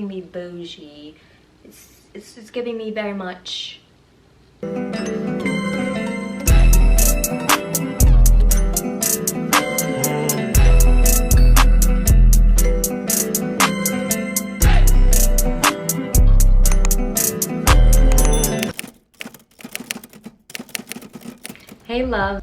Me bougie. It's giving me very much. Hey love,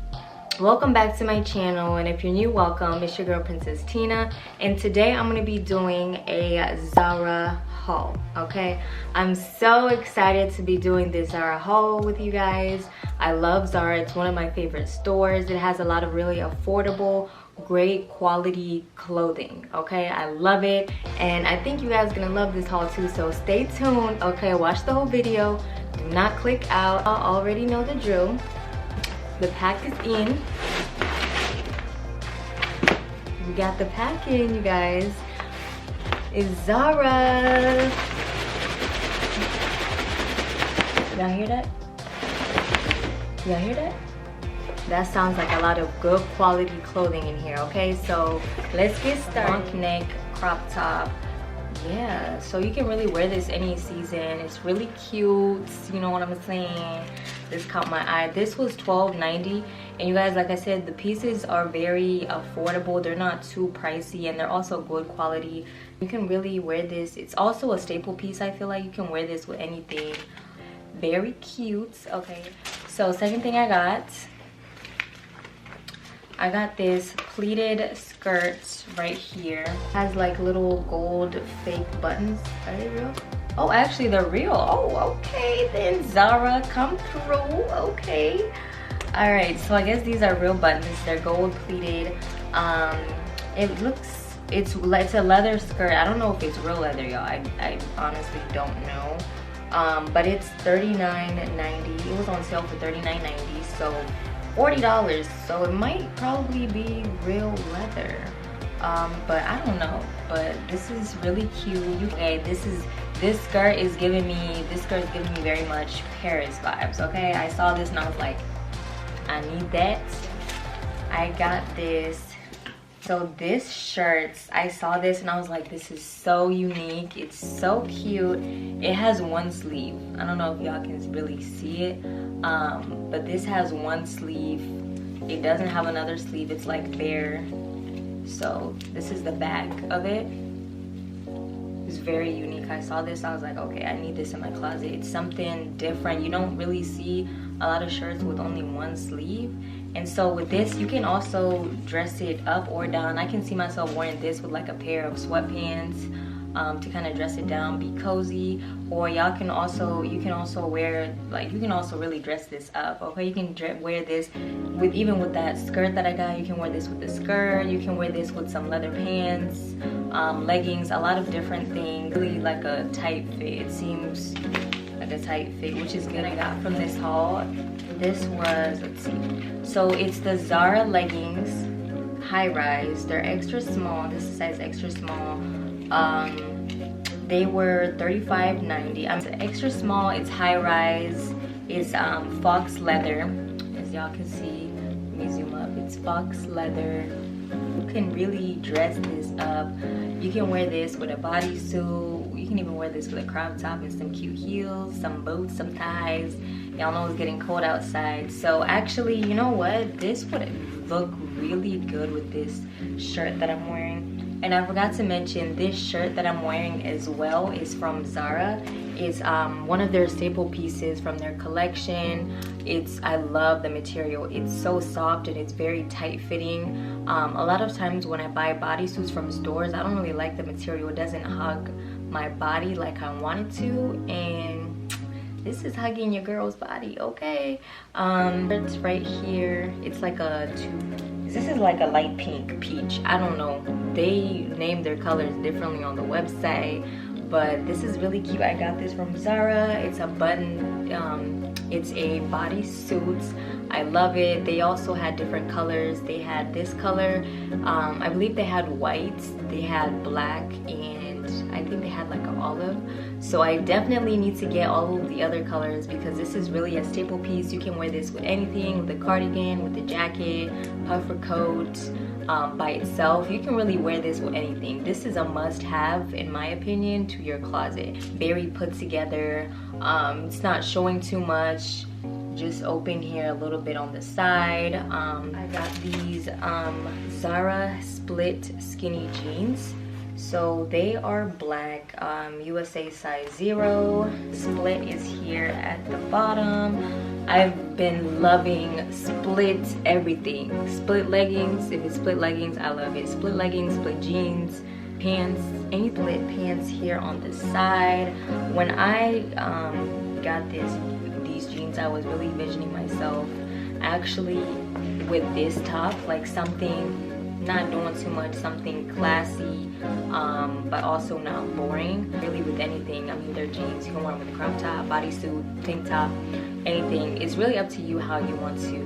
welcome back to my channel, and if you're new, welcome. It's your girl Princess Tina, and today I'm going to be doing a Zara haul. Okay, I'm so excited to be doing this Zara haul with you guys. I love Zara. It's one of my favorite stores. It has a lot of really affordable, great quality clothing. Okay, I love it, and I think you guys are gonna love this haul too, so stay tuned. Okay, watch the whole video, do not click out. I already know the drill. The pack is in. We got the pack in, you guys. It's Zara. Y'all hear that? Y'all hear that? That sounds like a lot of good quality clothing in here, okay? So let's get started. Long neck, crop top. Yeah, so you can really wear this any season. It's really cute, you know what I'm saying? This caught my eye. This was $12.90, and you guys, like I said, the pieces are very affordable. They're not too pricey, and they're also good quality. You can really wear this. It's also a staple piece. I feel like you can wear this with anything. Very cute. Okay, so second thing I got this pleated skirt right here. It has like little gold fake buttons. Are they real? Oh, actually they're real. Oh, okay then, Zara, come through. Okay. All right, so I guess these are real buttons. They're gold pleated. It looks, it's a leather skirt. I don't know if it's real leather, y'all. I honestly don't know. But it's $39.90. It was on sale for $39.90, so $40. So it might probably be real leather. But I don't know. But this is really cute. Okay, this skirt is giving me very much Paris vibes. Okay, I saw this and I was like, I need that. I got this. So this shirt, I saw this and I was like, this is so unique. It's so cute. It has one sleeve. I don't know if y'all can really see it, but this has one sleeve. It doesn't have another sleeve. It's like bare. So this is the back of it. It's very unique. I saw this, I was like, okay, I need this in my closet. It's something different. You don't really see a lot of shirts with only one sleeve. And so with this, you can also dress it up or down. I can see myself wearing this with like a pair of sweatpants to kind of dress it down, be cozy. Or you can also wear, like, you can also really dress this up. Okay, you can wear this with, even with that skirt that I got, you can wear this with the skirt. You can wear this with some leather pants, leggings, a lot of different things. Really like a tight fit. It seems like a tight fit, which is good. I got from this haul. This was, let's see, so it's the Zara leggings, high rise. They're extra small. This is size extra small. They were $35.90. It's extra small. It's high rise. It's fox leather, as y'all can see. Let me zoom up. It's fox leather. You can really dress this up. You can wear this with a bodysuit. You can even wear this with a crop top and some cute heels, some boots, some ties. Y'all know it's getting cold outside. So actually, you know what? This would look really good with this shirt that I'm wearing. And I forgot to mention, this shirt that I'm wearing as well is from Zara. It's one of their staple pieces from their collection. I love the material. It's so soft and it's very tight fitting. A lot of times when I buy bodysuits from stores, I don't really like the material. It doesn't hug my body like I want it to, and this is hugging your girl's body. Okay, it's right here. It's like this is like a light pink peach. I don't know, they name their colors differently on the website, but this is really cute. I got this from Zara. It's a button, it's a bodysuit I love it. They also had different colors. They had this color, I believe they had white, they had black, and I think they had like an olive. So I definitely need to get all of the other colors because this is really a staple piece. You can wear this with anything, with a cardigan, with a jacket, puffer coat, by itself. You can really wear this with anything. This is a must-have in my opinion to your closet. Very put together. It's not showing too much. Just open here a little bit on the side. I got these Zara split skinny jeans. So they are black, USA size 0. Split is here at the bottom. I've been loving split everything. Split leggings, if it's split leggings, I love it. Split leggings, split jeans, pants, any split pants here on the side. When I got these jeans, I was really envisioning myself actually with this top, like something not doing too much, something classy, but also not boring. Really with anything, I mean, they're jeans. You can wear them with a crop top, bodysuit, tank top, anything. It's really up to you how you want to,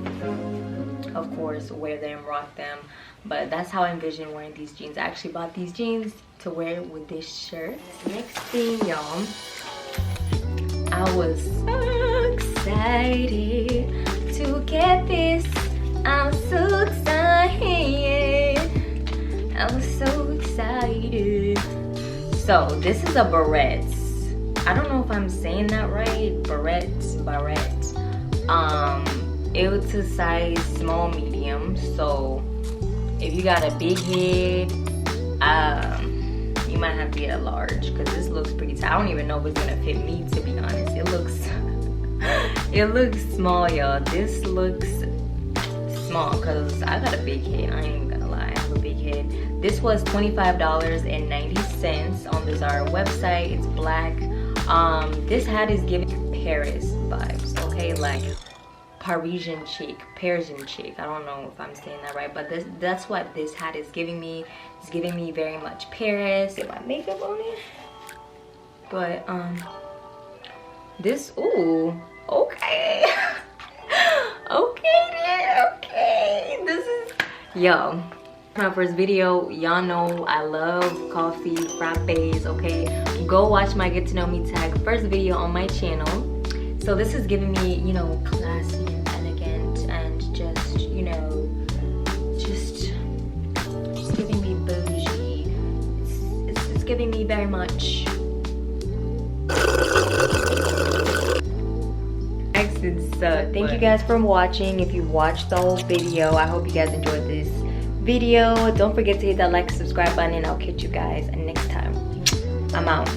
of course, wear them, rock them. But that's how I envision wearing these jeans. I actually bought these jeans to wear with this shirt. Next thing, y'all, I was so excited to get this. I'm so excited. I was so excited. So this is a barrette. I don't know if I'm saying that right. Barrette. It's a size small medium. So if you got a big head, you might have to get a large because this looks pretty tight. I don't even know if it's gonna fit me, to be honest. It looks small, y'all. This looks small because I got a big head. I ain't even gonna lie, I have a big head. This was $25.90 on the Zara website. It's black. This hat is giving Paris vibes, okay? Like Parisian chic. I don't know if I'm saying that right, but that's what this hat is giving me. It's giving me very much Paris. Get my makeup on it. But this, ooh, okay. Okay, this is, yo, my first video. Y'all know I love coffee frappes, okay? Go watch my get to know me tag first video on my channel. So this is giving me, you know, classy and elegant and just, you know, just giving me bougie. It's giving me very much. So thank you guys for watching. If you watched the whole video, I hope you guys enjoyed this video. Don't forget to hit that like and subscribe button, and I'll catch you guys next time. I'm out.